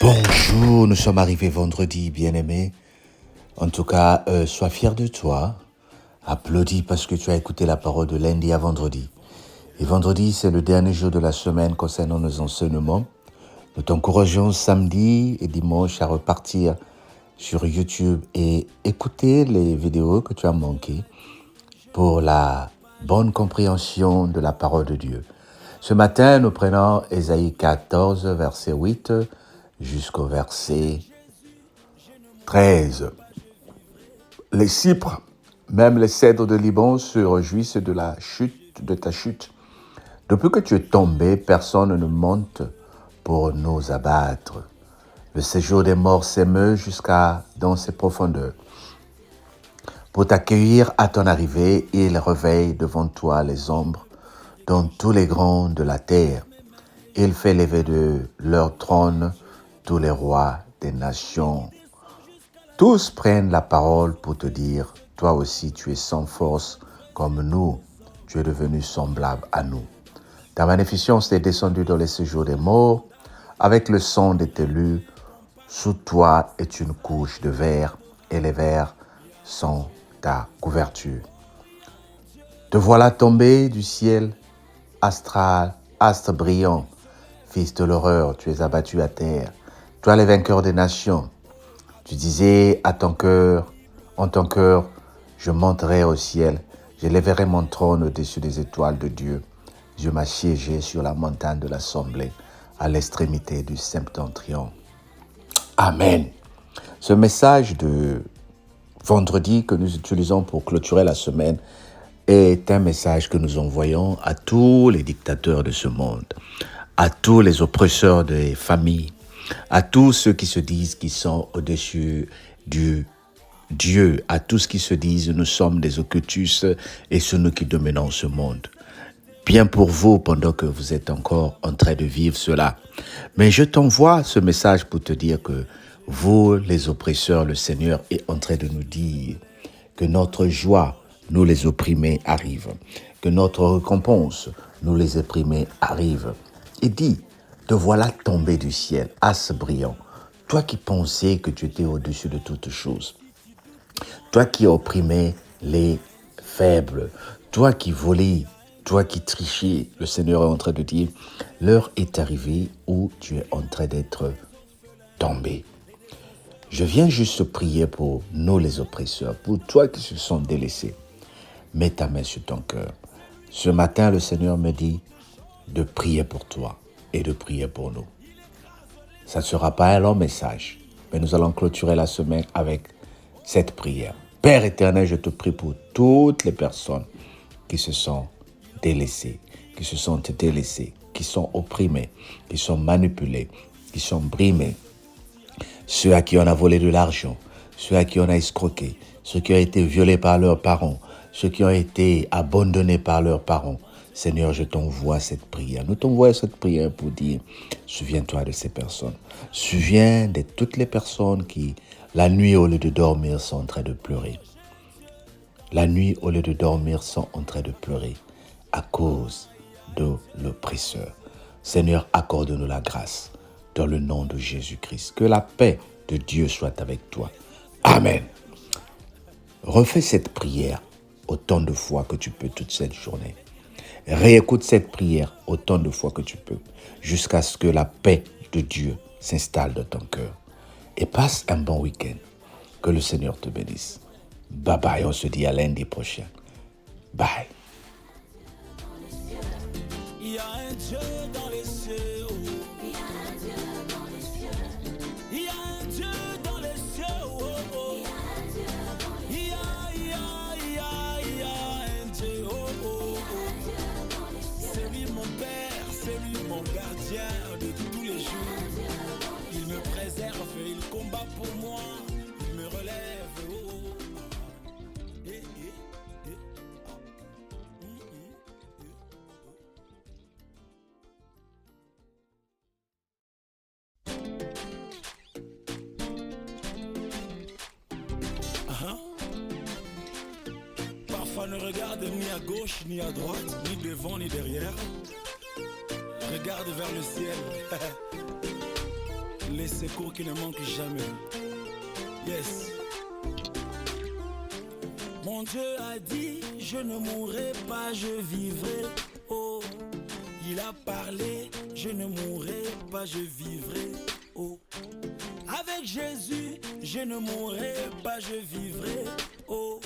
Bonjour, nous sommes arrivés vendredi, bien-aimé. En tout cas, sois fier de toi. Applaudis parce que tu as écouté la parole de lundi à vendredi. Et vendredi, c'est le dernier jour de la semaine concernant nos enseignements. Nous t'encourageons samedi et dimanche à repartir sur YouTube et écouter les vidéos que tu as manquées pour la bonne compréhension de la parole de Dieu. Ce matin, nous prenons Ésaïe 14, verset 8 jusqu'au verset 13. Les cypres, même les cèdres de Liban se réjouissent de ta chute. Depuis que tu es tombé, personne ne monte pour nous abattre. Le séjour des morts s'émeut jusqu'à dans ses profondeurs. Pour t'accueillir à ton arrivée, il réveille devant toi les ombres dans tous les grands de la terre. Il fait lever de leur trône tous les rois des nations. Tous prennent la parole pour te dire, toi aussi tu es sans force comme nous, tu es devenu semblable à nous. Ta magnificence est descendue dans les séjours des morts, avec le sang des élus, sous toi est une couche de verre, et les vers sont ta couverture. Te voilà tombé du ciel astral, astre brillant, fils de l'horreur, tu es abattu à terre, toi les vainqueurs des nations. Tu disais en ton cœur, je monterai au ciel, j'élèverai mon trône au-dessus des étoiles de Dieu. Je m'assiégeai sur la montagne de l'assemblée, à l'extrémité du septentrion. Amen. Ce message de vendredi que nous utilisons pour clôturer la semaine est un message que nous envoyons à tous les dictateurs de ce monde, à tous les oppresseurs des familles, à tous ceux qui se disent qu'ils sont au-dessus du Dieu, à tous ceux qui se disent nous sommes des occultus et c'est nous qui dominons ce monde. Bien pour vous pendant que vous êtes encore en train de vivre cela. Mais je t'envoie ce message pour te dire que vous, les oppresseurs, le Seigneur est en train de nous dire que notre joie, nous les opprimés, arrive. Que notre récompense, nous les opprimés, arrive. Il dit, te voilà tombé du ciel, astre brillant. Toi qui pensais que tu étais au-dessus de toutes choses. Toi qui opprimais les faibles. Toi qui volais. Toi qui trichais. Le Seigneur est en train de dire, l'heure est arrivée où tu es en train d'être tombé. Je viens juste prier pour nous les oppresseurs, pour toi qui se sens délaissés. Mets ta main sur ton cœur. Ce matin, le Seigneur me dit de prier pour toi et de prier pour nous. Ça ne sera pas un long message, mais nous allons clôturer la semaine avec cette prière. Père éternel, je te prie pour toutes les personnes qui se sont délaissées, qui sont opprimées, qui sont manipulées, qui sont brimées. Ceux à qui on a volé de l'argent, ceux à qui on a escroqué, ceux qui ont été violés par leurs parents, ceux qui ont été abandonnés par leurs parents. Seigneur, je t'envoie cette prière. Nous t'envoyons cette prière pour dire, souviens-toi de ces personnes. Souviens de toutes les personnes qui, la nuit, au lieu de dormir, sont en train de pleurer. La nuit, au lieu de dormir, sont en train de pleurer à cause de l'oppresseur. Seigneur, accorde-nous la grâce dans le nom de Jésus-Christ. Que la paix de Dieu soit avec toi. Amen. Refais cette prière autant de fois que tu peux toute cette journée. Réécoute cette prière autant de fois que tu peux, jusqu'à ce que la paix de Dieu s'installe dans ton cœur. Et passe un bon week-end. Que le Seigneur te bénisse. Bye bye, on se dit à lundi prochain. Bye. Il y a un Dieu dans les cieux. Il y a un Dieu dans les cieux. Il y a un Dieu dans les cieux. Il y a un Dieu. C'est lui mon Père, c'est lui mon gardien de tous les jours. Il me préserve, il combat pour moi, il me relève. Parfois ne regarde ni à gauche ni à droite, ni devant ni derrière. Regarde vers le ciel. les secours qui ne manquent jamais. Yes. Mon Dieu a dit, je ne mourrai pas, je vivrai. Oh, il a parlé, je ne mourrai pas, je vivrai. Oh, avec Jésus, je ne mourrai pas, je vivrai. Oh,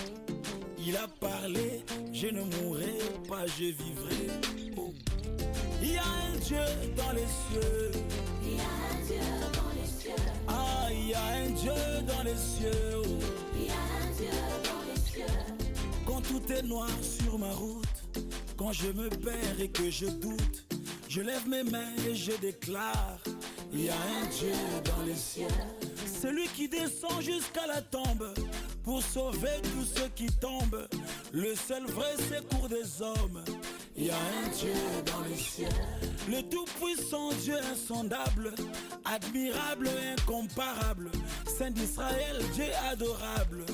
il a parlé, je ne mourrai pas, je vivrai. Oh, il y a un Dieu dans les cieux. Il y a un Dieu dans les cieux. Ah, il y a un Dieu dans les cieux. Oh. Il y a un Dieu dans les cieux. Quand tout est noir sur ma route, quand je me perds et que je doute, je lève mes mains et je déclare, il y a un Dieu dans les cieux. Celui qui descend jusqu'à la tombe pour sauver tous ceux qui tombent, le seul vrai secours des hommes. Il y a un Dieu dans les cieux, le tout-puissant Dieu insondable, admirable et incomparable, Saint d'Israël, Dieu adorable.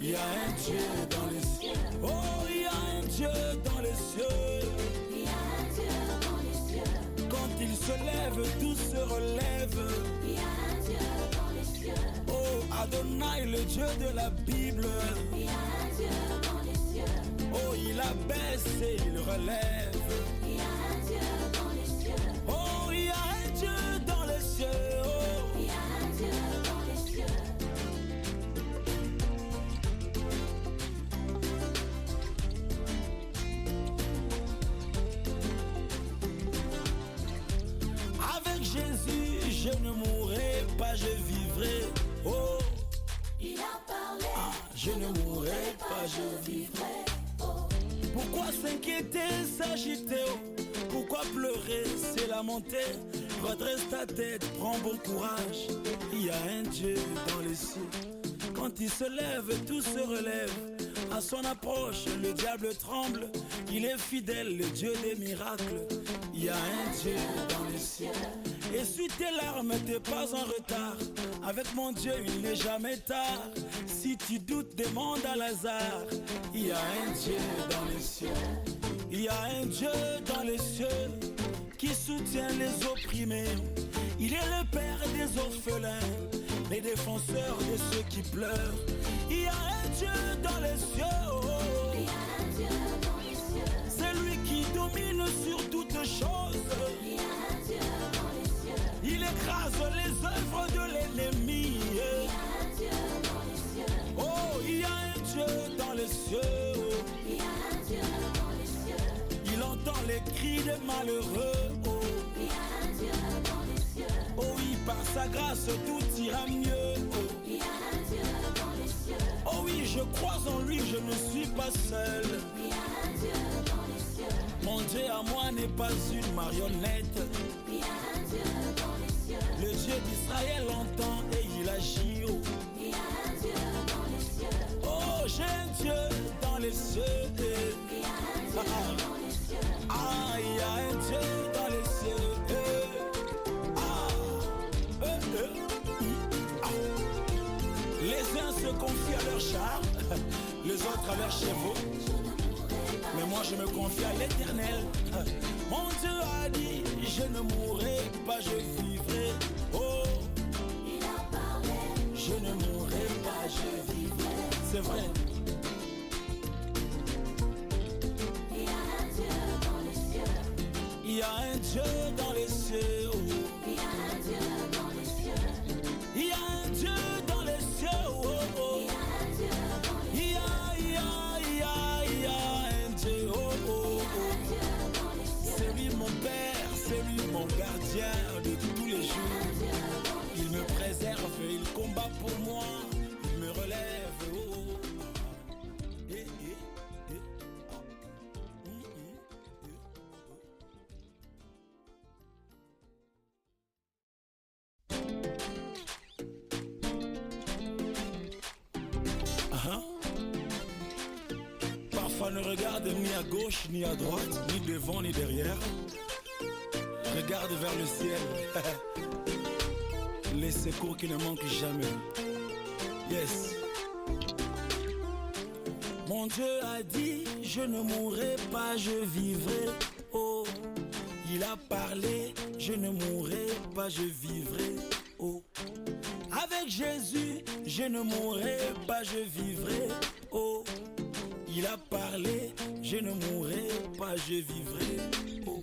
Il y a un Dieu dans les cieux. Oh, il y a un Dieu dans les cieux. Il y a un Dieu dans les cieux. Quand il se lève, tout se relève. Il y a un Dieu dans les cieux. Oh, Adonai, le Dieu de la Bible. Il y a un Dieu dans les cieux. Oh, il abaisse et il relève. Il y a un Dieu dans les cieux. Oh, il y a un Dieu dans les cieux. Oh. Il y a un Dieu dans les cieux. Avec Jésus, je ne mourrai pas, je vivrai. Oh, Il a parlé. je ne mourrai pas, je vivrai. Oh, Pourquoi s'inquiéter, s'agiter? Oh, pourquoi pleurer, c'est lamenter? Redresse ta tête, prends bon courage. Il y a un Dieu dans les cieux. Quand il se lève, tout se relève. À son approche, le diable tremble. Il est fidèle, le Dieu des miracles. Il y a un Dieu dans les cieux. Essuie tes larmes, t'es pas en retard. Avec mon Dieu, il n'est jamais tard. Si tu doutes, demande à Lazare. Il y a un Dieu dans les cieux. Il y a un Dieu dans les cieux qui soutient les opprimés. Il est le père des orphelins, les défenseurs de ceux qui pleurent. Il y a un Dieu dans les cieux. Oh, il y a un Dieu dans les cieux. c'est lui qui domine sur toutes choses. Il y a un Dieu dans les cieux. Il écrase les œuvres de l'ennemi. Il y a un Dieu dans les cieux. Oh, il y a un Dieu dans les cieux. Il y a un Dieu dans les cieux. Il entend les cris des malheureux. Oh, Il y a un Dieu dans les cieux. oh oui, par sa grâce tout ira mieux. Oh, Il y a un Dieu dans les cieux. oh oui, je crois en lui, je ne suis pas seul. Il y a un Dieu dans les cieux. Mon Dieu à moi n'est pas une marionnette. Il y a un Dieu dans les cieux. Le Dieu d'Israël entend et il agit. Oh, Il y a un Dieu dans les cieux. oh, j'ai un Dieu dans les cieux. Il y a un Dieu dans les cieux. Ah, il y a un Dieu dans les cieux. Les uns se confient à leur char, les autres à leurs chevaux. Mais moi je me confie à l'Éternel. Mon Dieu a dit, je ne mourrai pas, je vivrai. Oh, Il a parlé. je ne mourrai pas, je vivrai. C'est vrai. Il y a un Dieu dans les cieux. Il y a un Dieu dans les cieux. Oh. Il y a un Dieu dans les cieux. Il y a un Dieu dans les cieux. Oh, oh. Il y a un Dieu dans les cieux. Il y a un Dieu. Oh, oh, oh. Dieu dans les cieux. C'est lui mon Père, c'est lui mon gardien de tous les jours. Dieu dans les Il me préserve, il combat pour moi, il me relève. Oh, oh. Eh, eh, eh. Ah. Parfois ne regarde ni à gauche, ni à droite, ni devant, ni derrière. Regarde vers le ciel. Les secours qui ne manquent jamais. Yes. Mon Dieu a dit, je ne mourrai pas, je vivrai. Oh, il a parlé, je ne mourrai pas, je vivrai. Oh, Jésus, je ne mourrai pas, je vivrai. Oh, il a parlé, je ne mourrai pas, je vivrai. Oh,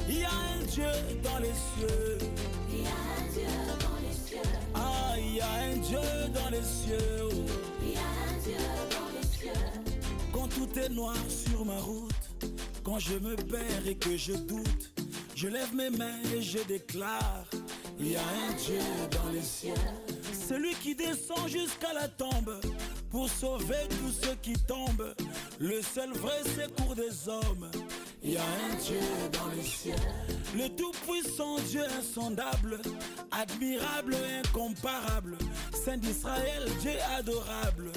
il y a un Dieu dans les cieux. Il y a un Dieu dans les cieux. Ah, il y a un Dieu dans les cieux. Oh. Il y a un Dieu dans les cieux. Quand tout est noir sur ma route, quand je me perds et que je doute, je lève mes mains et je déclare, il y a un Dieu dans les cieux. Celui qui descend jusqu'à la tombe pour sauver tous ceux qui tombent, le seul vrai secours des hommes. Il y a un Dieu dans les cieux, le tout-puissant Dieu insondable, admirable et incomparable, Saint d'Israël, Dieu adorable.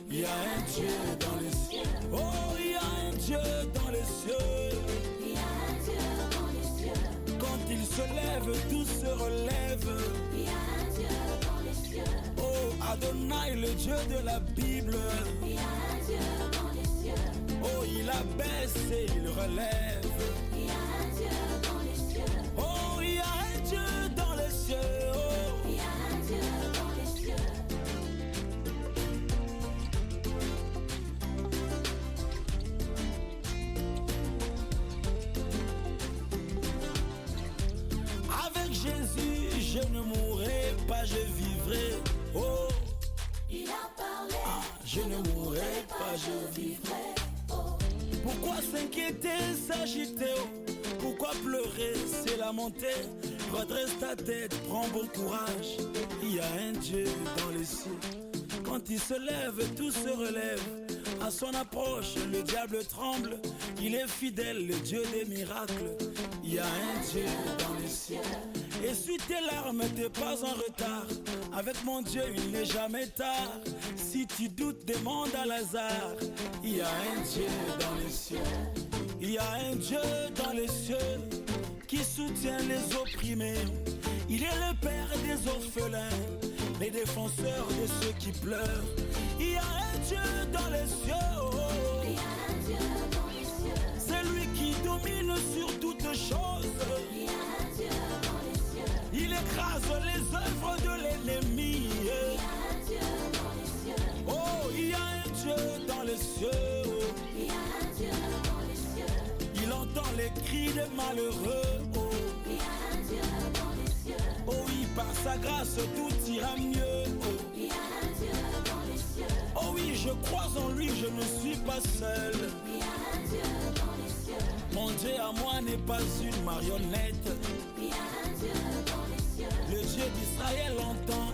Il y a un Dieu dans les cieux. Oh, il y a un Dieu dans les cieux. Il y a un Dieu dans les cieux. Quand il se lève, tout se relève. Il y a un Dieu dans les cieux. Oh, Adonai, le Dieu de la Bible. Il y a un Dieu dans les cieux. Oh, il abaisse et il relève. Il y a un Dieu dans les cieux. Oh, il y a un Dieu dans les cieux. Oh. Il y a un Dieu dans les cieux. Avec Jésus, je ne mourrai pas, je vivrai. Oh, Il a parlé. je ne mourrai pas, je vivrai. Vivrai. Oh, Pourquoi s'inquiéter, s'agiter? Oh? Pourquoi pleurer, c'est lamenter? Redresse ta tête, prends bon courage. Il y a un Dieu dans les cieux. Quand il se lève, tout se relève. À son approche, le diable tremble. Il est fidèle, le Dieu des miracles. Il y a un Dieu dans les cieux. Essuie tes larmes, t'es pas en retard. Avec mon Dieu, il n'est jamais tard. Si tu doutes, demande à Lazare. Il y a un Dieu dans les cieux. Il y a un Dieu dans les cieux qui soutient les opprimés. Il est le père des orphelins, les défenseurs de ceux qui pleurent. Il y a un Dieu dans les cieux. Oh, oh. il y a un Dieu dans les cieux. C'est lui qui domine sur toutes choses. Il y a un Dieu dans les cieux. Il écrase les œuvres de l'ennemi. Il y a un Dieu dans les cieux. Oh, il y a un Dieu dans les cieux. Il y a un Dieu dans les cieux. Il entend les cris des malheureux. Oh, Il y a un Dieu dans les cieux. oh oui, par sa grâce tout ira mieux. Oh, Il y a un Dieu dans les cieux. oh oui, je crois en lui, je ne suis pas seul. Il y a un Dieu dans les cieux. Mon Dieu à moi n'est pas une marionnette. Il y a un Dieu dans les cieux. Le Dieu d'Israël entend